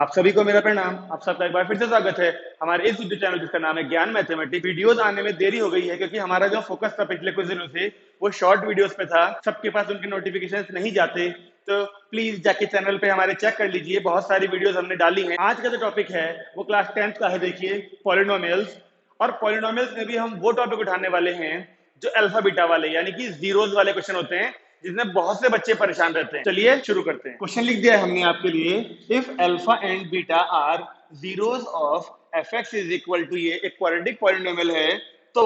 आप सभी को मेरा प्रणाम। आप सबका एक बार फिर से स्वागत है हमारे इस यूट्यूब चैनल जिसका नाम है ज्ञान मैथमेटिक्स। वीडियोस आने में देरी हो गई है क्योंकि हमारा जो फोकस था पिछले कुछ दिनों से वो शॉर्ट वीडियोस पे था। सबके पास उनके नोटिफिकेशंस नहीं जाते, तो प्लीज जाके चैनल पे हमारे चेक कर लीजिए, बहुत सारी वीडियोस हमने डाली हैं। आज का जो टॉपिक है वो क्लास 10th का है, देखिए पॉलिनोमियल्स। और पॉलिनोमियल्स में भी हम वो टॉपिक उठाने वाले हैं जो अल्फा बीटा वाले यानी कि जीरोस वाले क्वेश्चन होते हैं, जिसमें बहुत से बच्चे परेशान रहते हैं। चलिए शुरू करते हैं। क्वेश्चन लिख दिया है हमने आपके लिए। If alpha and beta are zeros of f x is equal to, ये एक क्वाड्रेटिक पॉलिनोमियल है, तो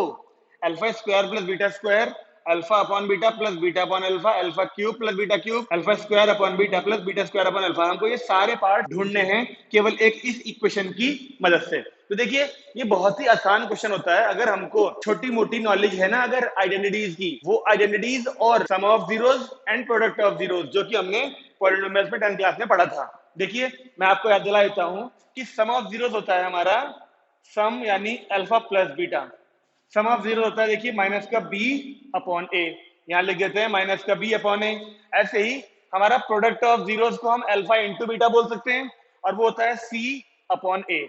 alpha square plus beta square, alpha upon beta plus beta upon alpha, alpha cube plus beta cube, alpha square upon beta plus beta square upon alpha. हमको ये सारे part ढूंढने हैं केवल एक इस इक्वेशन की मदद से। तो देखिए ये बहुत ही आसान क्वेश्चन होता है। अगर हमको छोटी मोटी नॉलेज है ना अगर आइडेंटिटीज की, वो आइडेंटिटीज और sum of zeros and product of zeros जो कि हमने पॉलिनोमियल्स में 10th क्लास में पढ़ा था। देखिए मैं आपको याद दिला देता हूं कि सम ऑफ जीरोस होता है हमारा सम यानी alpha plus beta. Sum of zero होता है देखिए माइनस का बी अपॉन ए, यहां लिख देते हैं माइनस का बी अपॉन ए। ऐसे ही हमारा प्रोडक्ट ऑफ जीरोस को हम अल्फा इंटू बीटा बोल सकते हैं और वो होता है सी अपॉन ए।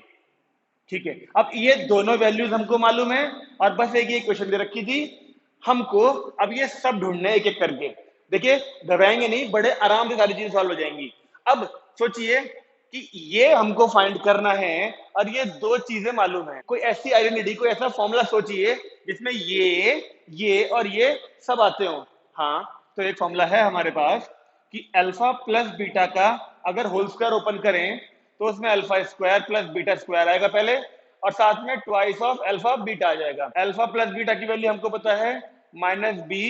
ठीक है, अब ये दोनों वैल्यूज हमको मालूम है और बस एक ये क्वेश्चन दे रखी थी हमको। अब ये सब ढूंढने एक एक करके, देखिए घबराएंगे नहीं, बड़े आराम से सारी चीजें सॉल्व हो जाएंगी। अब सोचिए कि ये हमको फाइंड करना है और ये दो चीजें मालूम है। कोई ऐसी आइडेंटिटी, कोई ऐसा फॉर्मूला सोचिए जिसमें ये और ये सब आते हो। हाँ, तो एक फॉर्मूला है हमारे पास कि अल्फा प्लस बीटा का अगर होल स्क्वायर ओपन करें तो उसमें alpha square plus beta square आएगा पहले, और साथ में ट्वाइस ऑफ अल्फा बीटा आ जाएगा। अल्फा प्लस बीटा की वैल्यू हमको पता है माइनस बी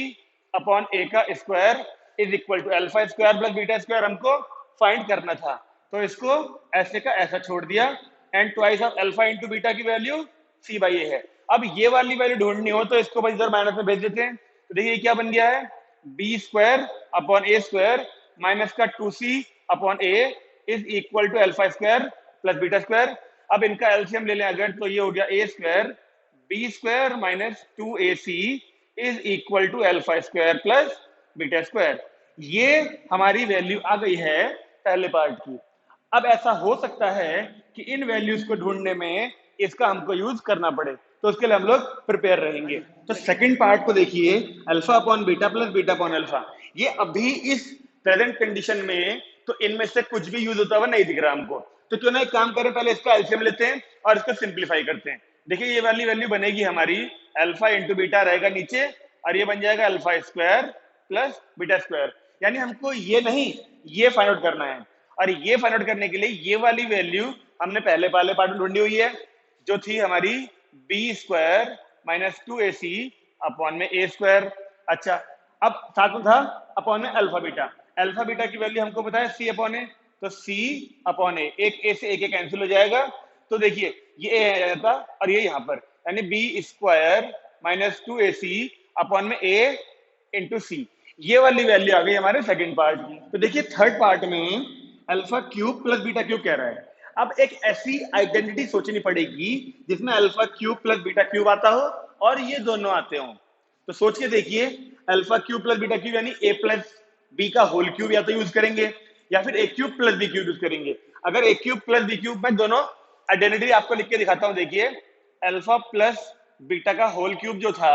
अपॉन ए का square is equal to alpha square plus beta square हमको फाइंड करना था, तो इसको ऐसे का ऐसा छोड़ दिया। And twice of alpha into beta की वैल्यू सी बाई ए है। अब ये वाली वैल्यू ढूंढनी हो तो इसको बस इधर माइनस में भेज देते हैं। तो देखिए क्या बन गया है, बी स्क्वायर अपॉन ए स्क्वायर माइनस का 2c upon a is equal to alpha square plus beta square. अब इनका एलसीएम ले लें अगर, तो ये हो गया A square B square minus 2ac is equal to alpha square plus beta square. ये हमारी वैल्यू आ गई है पहले पार्ट की। अब ऐसा हो सकता है कि इन वैल्यूज को ढूंढने में इसका हमको यूज करना पड़े, तो उसके लिए हम लोग प्रिपेयर रहेंगे। तो सेकंड पार्ट को देखिए, alpha upon beta plus beta upon alpha. ये अभी इस प्रेजेंट कंडीशन में तो इनमें से कुछ भी यूज होता हुआ नहीं दिख रहा हमको, तो क्यों ना एक काम करें, पहले इसका एलसीएम लेते हैं और इसको सिंप्लीफाई करते हैं। देखिए ये वाली वैल्यू बनेगी हमारी अल्फा इंटू बीटा रहेगा नीचे, और ये बन जाएगा alpha square plus beta square. यानी हमको ये नहीं, ये फाइंड आउट करना है, और ये फाइंड आउट करने के लिए ये वाली वैल्यू हमने पहले पार्ट में ढूंढी हुई है जो थी हमारी B square minus 2ac upon में ए स्क्वायर। अच्छा, अब साथ में था अपॉन में अल्फा बीटा। अल्फा बीटा की वैल्यू हमको पता है सी अपॉन ए, तो सी अपॉन ए, एक ए से एक कैंसिल हो जाएगा। तो देखिए ये ए आ जाता और ये यहाँ पर, यानी B square minus 2ac upon में ए इंटू सी। ये वाली वैल्यू आ गई हमारे सेकंड पार्ट की। तो देखिए थर्ड पार्ट में alpha cube plus beta cube कह रहा है। अब एक ऐसी आइडेंटिटी सोचनी पड़ेगी जिसमें alpha cube plus beta cube आता हो और ये दोनों आते हो। तो सोच के देखिए, alpha cube plus beta cube यानी ए प्लस बी का होल क्यूब या तो यूज करेंगे या फिर A cube plus B cube use करेंगे। अगर A cube plus B cube, में दोनों आइडेंटिटी आपको लिख के दिखाता हूं। देखिए अल्फा प्लस बीटा का होल क्यूब जो था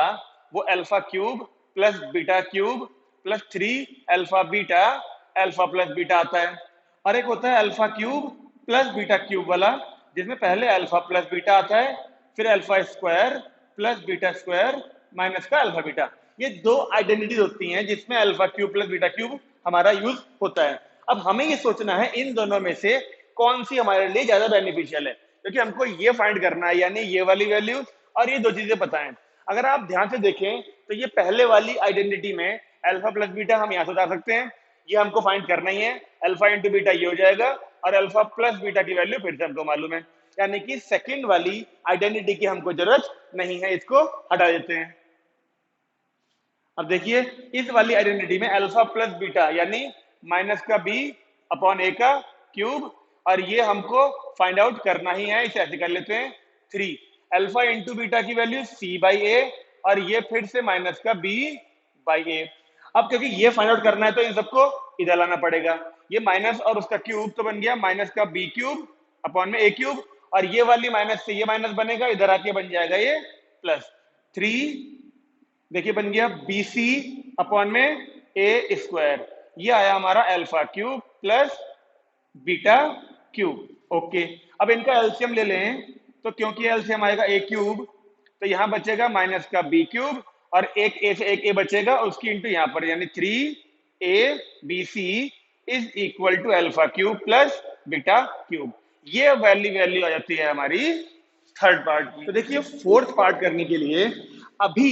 वो alpha cube plus beta cube plus 3 alpha beta alpha plus beta आता है, और एक होता है alpha cube plus beta cube वाला जिसमें पहले अल्फा प्लस बीटा आता है फिर alpha square plus beta square minus का अल्फा बीटा। ये दो आइडेंटिटीज होती हैं जिसमें alpha cube plus beta cube हमारा यूज होता है। अब हमें ये सोचना है इन दोनों में से कौन सी हमारे लिए ज्यादा बेनिफिशियल है, क्योंकि हमको ये फाइंड करना है, यानी ये वाली वैल्यू और ये दो चीजें पता है। अगर आप ध्यान से देखें तो ये पहले वाली आइडेंटिटी में अल्फा प्लस बीटा हम यहाँ से उतार सकते हैं, ये हमको फाइंड करना ही है। अल्फा इंटू बीटा ये हो जाएगा और अल्फा प्लस बीटा की वैल्यू फिर से हमको मालूम है, यानी कि सेकंड वाली आइडेंटिटी की हमको जरूरत नहीं है, इसको हटा देते हैं। अब देखिए इस वाली आइडेंटिटी में अल्फा प्लस बीटा यानी माइनस का बी अपॉन ए का क्यूब, और ये हमको फाइंड आउट करना ही है, इसे ऐसे कर लेते हैं 3 अल्फा इंटू बीटा की वैल्यू सी बाई ए, और ये फिर से माइनस का बी बाई ए। अब क्योंकि ये फाइंड आउट करना है तो इन सबको इधर लाना पड़ेगा। ये माइनस और उसका क्यूब तो बन गया माइनस का बी क्यूब अपॉन में ए क्यूब, और ये वाली माइनस से ये माइनस बनेगा, इधर आके बन जाएगा ये प्लस 3, देखिए बन गया बी सी अपॉन में ए स्क्वायर, ये आया हमारा alpha cube plus beta cube. Okay, अब इनका एलसीएम ले लें, तो क्योंकि एलसीएम आएगा ए क्यूब, तो यहां बचेगा माइनस का बी क्यूब, और एक ए से एक ए बचेगा, उसकी इंटू यहां पर, यानी 3 a is equal to alpha cube plus beta cube. ये वैल्यू आ जाती है हमारी थर्ड पार्ट की। तो देखिए फोर्थ पार्ट करने के लिए अभी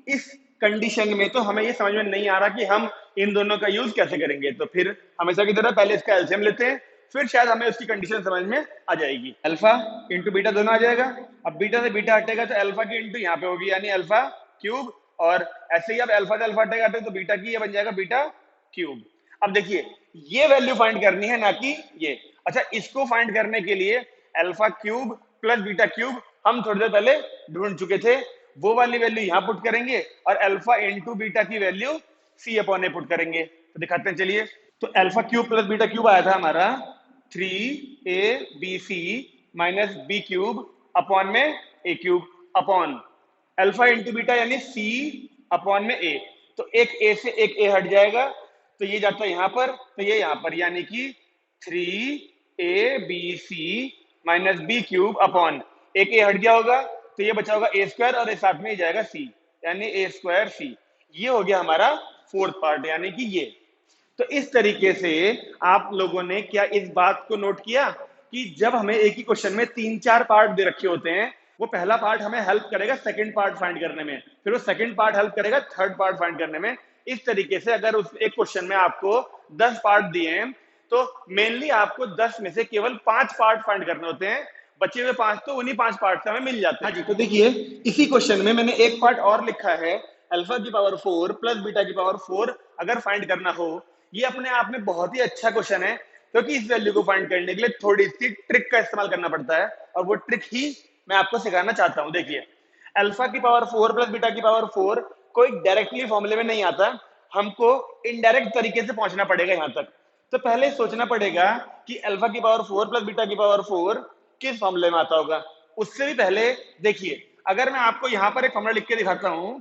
इस कंडीशन में तो हमें ये समझ में नहीं आ रहा कि हम इन दोनों का यूज कैसे करेंगे, तो फिर हमेशा की तरह पहले इसका एलसीएम लेते हैं, फिर शायद हमें उसकी कंडीशन समझ में आ जाएगी। अल्फा इंटू बीटा दोनों आ जाएगा, अब बीटा से बीटा हटेगा तो अल्फा की इंटू यहाँ पे होगी, यानी अल्फा क्यूब, और ऐसे ही अब अल्फा से अल्फा हटेगा तो बीटा की ये बन जाएगा बीटा क्यूब। अब देखिए ये वैल्यू फाइंड करनी है, ना कि ये। अच्छा, इसको फाइंड करने के लिए alpha cube plus beta cube हम थोड़ी देर पहले ढूंढ चुके थे, वो वाली वैल्यू यहां पुट करेंगे, और अल्फा इंटू बीटा की value C upon A put करेंगे। तो दिखाते हैं, चलिए। तो alpha cube plus beta cube आया था हमारा 3abc minus B cube upon में A cube upon alpha into beta यानी सी अपॉन में ए, तो एक ए से एक ए हट जाएगा, तो ये जाता है यहां पर, तो ये यहां पर, यानी कि 3abc minus B cube upon एक ए हट गया होगा, तो ये बचा होगा ए स्क्वायर, और इस साथ में जाएगा सी, यानी ए स्क्वायर सी। ये हो गया हमारा फोर्थ पार्ट, यानी कि ये। तो इस तरीके से आप लोगों ने क्या इस बात को नोट किया कि जब हमें एक ही क्वेश्चन में 3-4 पार्ट दे रखे होते हैं, वो पहला पार्ट हमें हेल्प करेगा सेकंड पार्ट फाइंड करने में, फिर वो सेकंड पार्ट हेल्प करेगा थर्ड पार्ट फाइंड करने में। इस तरीके से अगर उस एक क्वेश्चन में आपको 10 पार्ट दिए हैं, तो मेनली आपको 10 में से केवल 5 पार्ट फाइंड करने होते हैं, बचे हुए 5 तो उन्हीं 5 पार्ट से हमें मिल जाते हैं। हाँ जी, तो देखिए इसी क्वेश्चन में मैंने एक पार्ट और लिखा है, अल्फा की पावर 4 प्लस बीटा की पावर 4 अगर फाइंड करना हो। ये अपने आप में बहुत ही अच्छा क्वेश्चन है, क्योंकि इस वैल्यू को फाइंड करने के लिए थोड़ी सी ट्रिक का इस्तेमाल करना पड़ता है, और वो ट्रिक ही मैं आपको सिखाना चाहता हूं। देखिए, अल्फा की पावर 4 प्लस बीटा की पावर 4 कोई डायरेक्टली फॉर्मूले में नहीं आता, हमको इनडायरेक्ट तरीके से पहुंचना पड़ेगा यहां तक। तो पहले सोचना पड़ेगा कि अल्फा की पावर 4 प्लस बीटा की पावर 4 किस फॉर्मूले में आता होगा। उससे भी पहले देखिए, अगर मैं आपको यहां पर एक फॉर्मूला लिख के दिखाता हूं,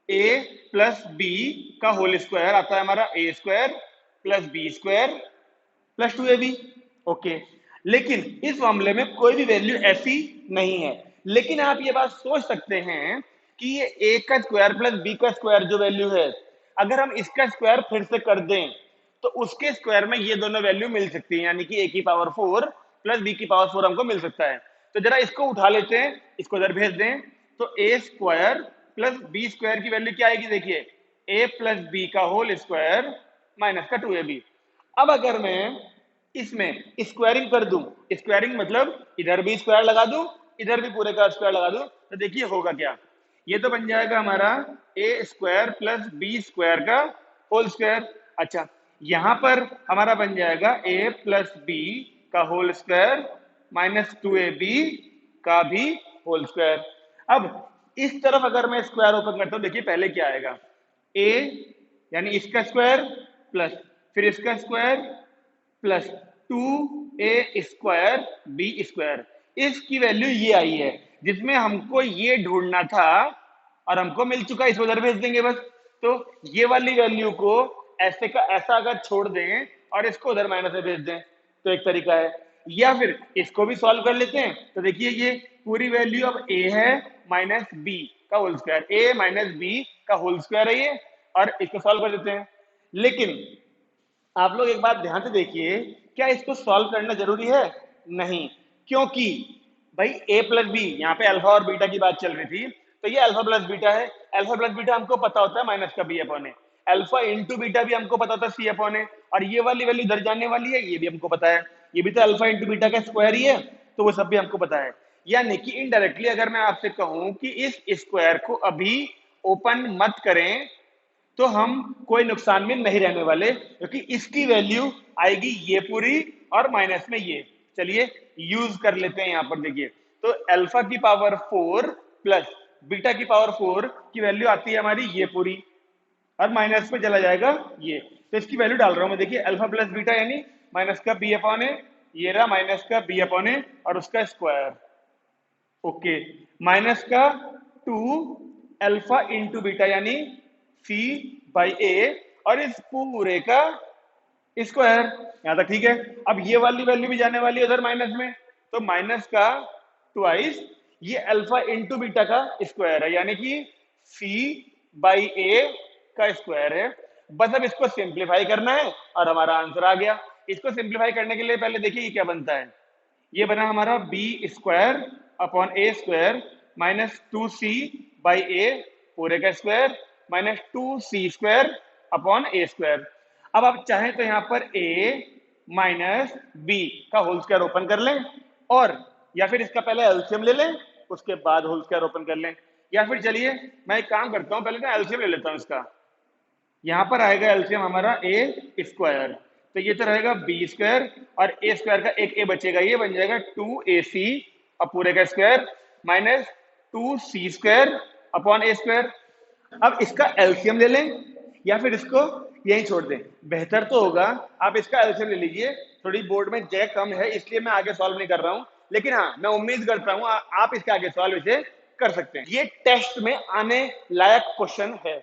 a प्लस बी का होल स्क्वायर आता है हमारा A square plus B square plus 2ab। Okay, लेकिन इस मामले में कोई भी वैल्यू ऐसी नहीं है, लेकिन आप ये बात सोच सकते हैं कि ये a का स्क्वायर प्लस b का स्क्वायर जो वैल्यू है, अगर हम इसका स्क्वायर फिर से कर दें तो उसके स्क्वायर में ये दोनों वैल्यू मिल सकती है, यानी कि a की पावर 4 प्लस b की पावर 4 हमको मिल सकता है। तो जरा इसको उठा लेते हैं, इसको इधर भेज दें, तो a square plus B square की वैल्यू क्या आएगी, देखिए a प्लस बी का होल स्क्वायर माइनस का 2ab। अब अगर मैं इसमें स्क्वायरिंग कर दूं, स्क्वायरिंग मतलब इधर भी स्क्वायर लगा दूं, इधर भी पूरे का स्क्वायर लगा दूं, तो देखिए होगा क्या, ये तो बन जाएगा हमारा a square plus B square का होल स्क्वायर। अच्छा, यहां पर हमारा बन जाएगा a प्लस बी का होल स्क्वायर माइनस 2ab का भी होल स्क्वायर। अब इस तरफ अगर मैं स्क्वायर ओपन करता हूं, देखिए पहले क्या आएगा, a यानी इसका स्क्वायर प्लस फिर इसका square plus 2a square B square. इसकी वैल्यू ये आई है, जिसमें हमको ये ढूंढना था और हमको मिल चुका है, इसको उधर भेज देंगे बस। तो ये वाली वैल्यू को ऐसे का ऐसा अगर छोड़ दें और इसको उधर माइनस में भेज दें तो एक तरीका है, या फिर इसको भी सॉल्व कर लेते हैं। तो देखिए ये पूरी वैल्यू अब a है माइनस बी का whole square, a minus B का होल स्क्वायर है ये, और इसको सॉल्व कर देते हैं। लेकिन आप लोग एक बात ध्यान से देखिए, क्या इसको सॉल्व करना जरूरी है? नहीं, क्योंकि भाई a प्लस बी, यहाँ पे अल्फा और बीटा की बात चल रही थी, तो ये अल्फा प्लस बीटा है। अल्फा प्लस बीटा हमको पता होता है माइनस का बी अपॉन ए, अल्फा इंटू बीटा भी हमको पता होता है सी अपॉन ए, और ये वाली वैल्यू इधर जाने वाली है, ये भी हमको पता है, ये भी तो अल्फा इंटू बीटा का स्क्वायर ही है, तो वो सब भी हमको पता है। यानी कि इनडायरेक्टली अगर मैं आपसे कहूं कि इस स्क्वायर को अभी ओपन मत करें, तो हम कोई नुकसान में नहीं रहने वाले, क्योंकि इसकी वैल्यू आएगी ये पूरी और माइनस में ये। चलिए यूज कर लेते हैं, यहां पर देखिए, तो अल्फा की पावर 4 प्लस बीटा की पावर 4 की वैल्यू आती है हमारी ये पूरी, और माइनस में चला जाएगा ये, तो इसकी वैल्यू डाल रहा हूं मैं। देखिए अल्फा प्लस बीटा यानी माइनस का बी अपॉन ए, ये रहा माइनस का बी अपॉन ए और उसका स्क्वायर। ओके, माइनस का 2 अल्फा इंटू बीटा यानी सी बाई ए और इस पूरे का स्क्वायर। यहां तक ठीक है। अब ये वाली वैल्यू भी जाने वाली है उधर माइनस में, तो माइनस का ट्वाइस ये अल्फा इंटू बीटा का स्क्वायर है यानी कि सी बाई ए का स्क्वायर है। बस अब इसको सिंप्लीफाई करना है और हमारा आंसर आ गया। इसको सिंप्लीफाई करने के लिए पहले देखिए ये क्या बनता है। ये बना हमारा B square upon A square minus 2c by A पूरे का square minus 2c square upon ए स्क्वायर। अब आप चाहें तो यहाँ पर a माइनस बी का होल स्क्वायर ओपन कर लें, और या फिर इसका पहले एलसीएम ले लें उसके बाद होल स्क्वायर ओपन कर लें, या फिर चलिए मैं एक काम करता हूँ, पहले ना एलसीएम ले लेता हूँ इसका। यहाँ पर आएगा एलसीएम हमारा ए स्क्वायर, तो ये तो रहेगा बी स्क्वायर और ए स्क्वायर का एक ए बचेगा, ये बन जाएगा 2ac और पूरे का square minus 2c square upon ए स्क्वायर। अब इसका एलसीएम ले लें या फिर इसको यहीं छोड़ दें, बेहतर तो होगा आप इसका एलसीएम ले लीजिए। थोड़ी बोर्ड में जगह कम है इसलिए मैं आगे सॉल्व नहीं कर रहा हूं, लेकिन हाँ मैं उम्मीद करता हूं आप इसके आगे सॉल्व इसे कर सकते हैं। ये टेस्ट में आने लायक क्वेश्चन है।